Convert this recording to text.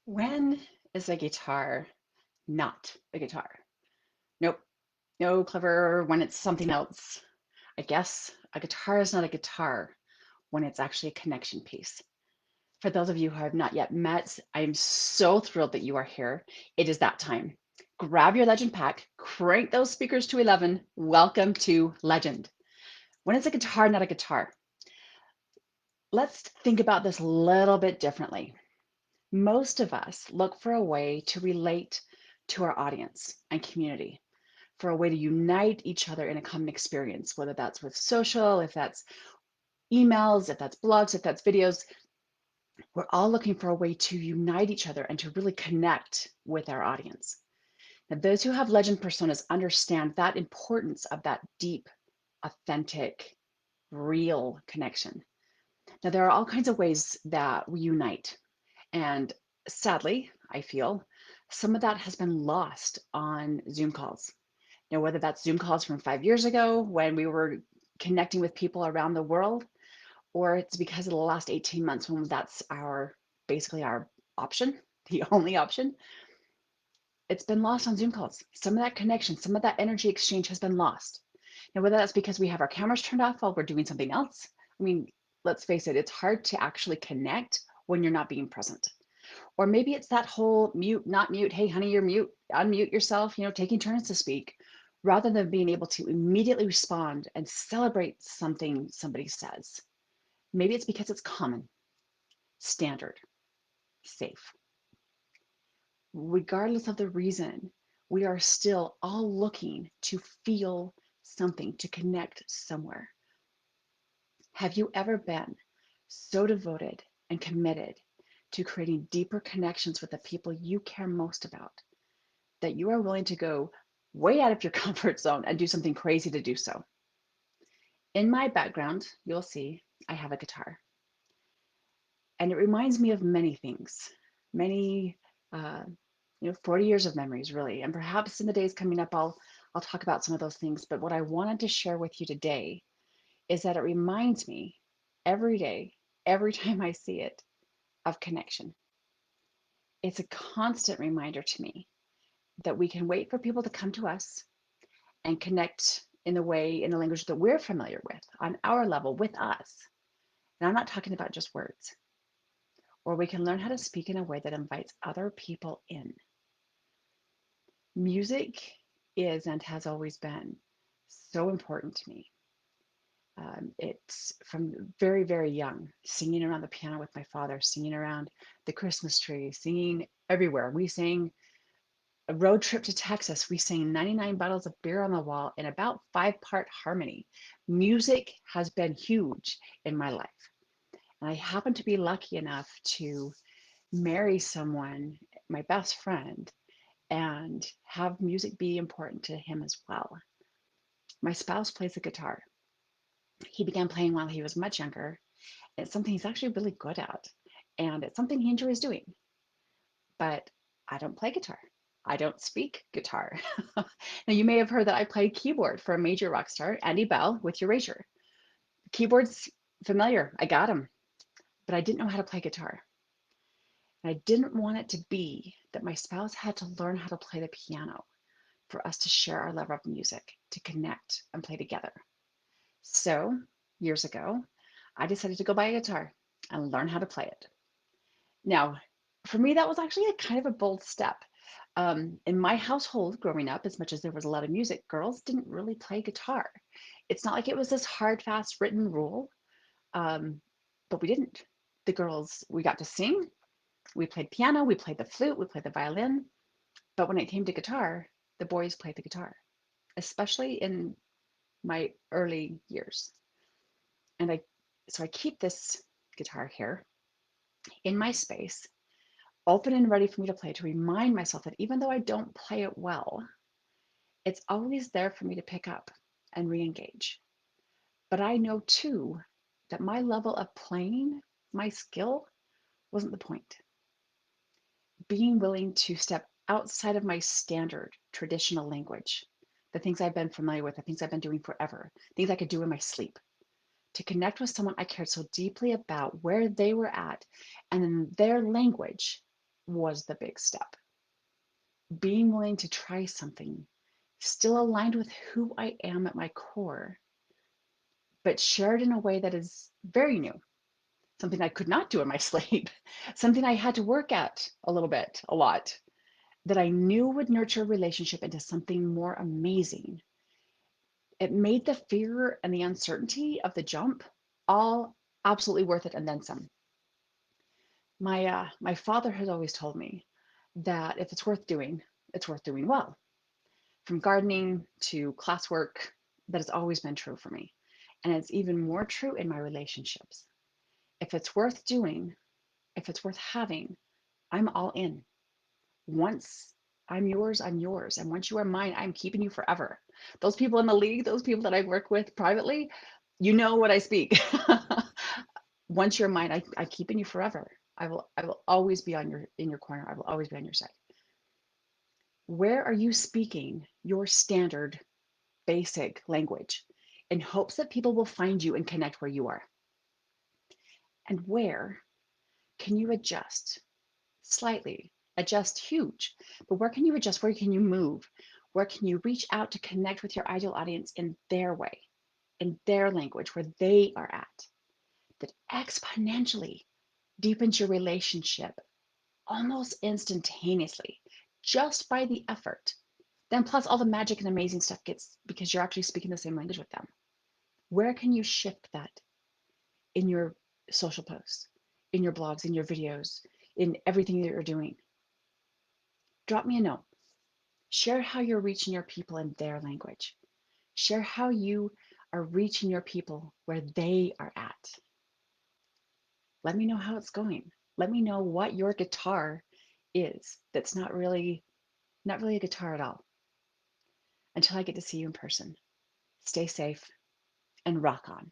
When is a guitar not a guitar? Nope, no clever when it's something else. I guess a guitar is not a guitar when it's actually a connection piece. For those of you who have not yet met, I am so thrilled that you are here. It is that time. Grab your Legend pack, crank those speakers to 11. Welcome to Legend. When is a guitar not a guitar? Let's think about this a little bit differently. Most of us look for a way to relate to our audience and community, for a way to unite each other in a common experience, whether that's with social, if that's emails, if that's blogs, if that's videos. We're all looking for a way to unite each other and to really connect with our audience. Now, those who have legend personas understand that importance of that deep, authentic, real connection. Now, there are all kinds of ways that we unite. And sadly, I feel some of that has been lost on Zoom calls. Now, whether that's Zoom calls from 5 years ago when we were connecting with people around the world, or it's because of the last 18 months when that's basically our option, the only option, it's been lost on Zoom calls. Some of that connection, some of that energy exchange has been lost. Now, whether that's because we have our cameras turned off while we're doing something else, I mean, let's face it, it's hard to actually connect when you're not being present. Or maybe it's that whole mute, not mute, hey, honey, you're mute, unmute yourself, taking turns to speak, rather than being able to immediately respond and celebrate something somebody says. Maybe it's because it's common, standard, safe. Regardless of the reason, we are still all looking to feel something, to connect somewhere. Have you ever been so devoted and committed to creating deeper connections with the people you care most about that you are willing to go way out of your comfort zone and do something crazy to do so? In my background, you'll see I have a guitar, and it reminds me of many things, many, uh, 40 years of memories, really. And perhaps in the days coming up, I'll talk about some of those things. But what I wanted to share with you today is that it reminds me every day, every time I see it, of connection. It's a constant reminder to me that we can wait for people to come to us and connect in the way, in the language that we're familiar with, on our level, with us. And I'm not talking about just words. Or we can learn how to speak in a way that invites other people in. Music is and has always been so important to me. It's from very, very young, singing around the piano with my father, singing around the Christmas tree, singing everywhere. We sang a road trip to Texas. We sang 99 bottles of beer on the wall in about 5-part harmony. Music has been huge in my life. And I happen to be lucky enough to marry someone, my best friend, and have music be important to him as well. My spouse plays the guitar. He began playing while he was much younger. It's something he's actually really good at, and it's something he enjoys doing. But I don't play guitar. I don't speak guitar. Now, you may have heard that I played keyboard for a major rock star, Andy Bell, with Erasure. Keyboard's familiar. I got him, but I didn't know how to play guitar. And I didn't want it to be that my spouse had to learn how to play the piano for us to share our love of music, to connect and play together. So, years ago, I decided to go buy a guitar and learn how to play it. Now, for me, that was actually a kind of a bold step. In my household growing up, as much as there was a lot of music, girls didn't really play guitar. It's not like it was this hard, fast written rule, um, but we didn't. The girls, we got to sing, we played piano, we played the flute, we played the violin. But when it came to guitar, the boys played the guitar, especially in my early years. And so I keep this guitar here in my space, open and ready for me to play, to remind myself that even though I don't play it well, it's always there for me to pick up and re-engage. But I know too that my level of playing, my skill, wasn't the point. Being willing to step outside of my standard traditional language, the things I've been familiar with, the things I've been doing forever, things I could do in my sleep, to connect with someone I cared so deeply about, where they were at, and in their language, was the big step. Being willing to try something still aligned with who I am at my core, but shared in a way that is very new, something I could not do in my sleep, something I had to work at a little bit, a lot, that I knew would nurture a relationship into something more amazing. It made the fear and the uncertainty of the jump all absolutely worth it and then some. My father has always told me that if it's worth doing well. From gardening to classwork, that has always been true for me. And it's even more true in my relationships. If it's worth doing, if it's worth having, I'm all in. Once I'm yours, I'm yours. And once you are mine, I'm keeping you forever. Those people in the league, those people that I work with privately, you know what I speak. Once you're mine, I keep in you forever. I will always be on your in your corner. I will always be on your side. Where are you speaking your standard basic language in hopes that people will find you and connect where you are? And where can you adjust slightly, adjust huge, but where can you adjust? Where can you move? Where can you reach out to connect with your ideal audience in their way, in their language, where they are at? That exponentially deepens your relationship almost instantaneously just by the effort. Then, plus all the magic and amazing stuff gets because you're actually speaking the same language with them. Where can you shift that in your social posts, in your blogs, in your videos, in everything that you're doing? Drop me a note. Share how you're reaching your people in their language. Share how you are reaching your people where they are at. Let me know how it's going. Let me know what your guitar is that's not really a guitar at all. Until I get to see you in person. Stay safe and rock on.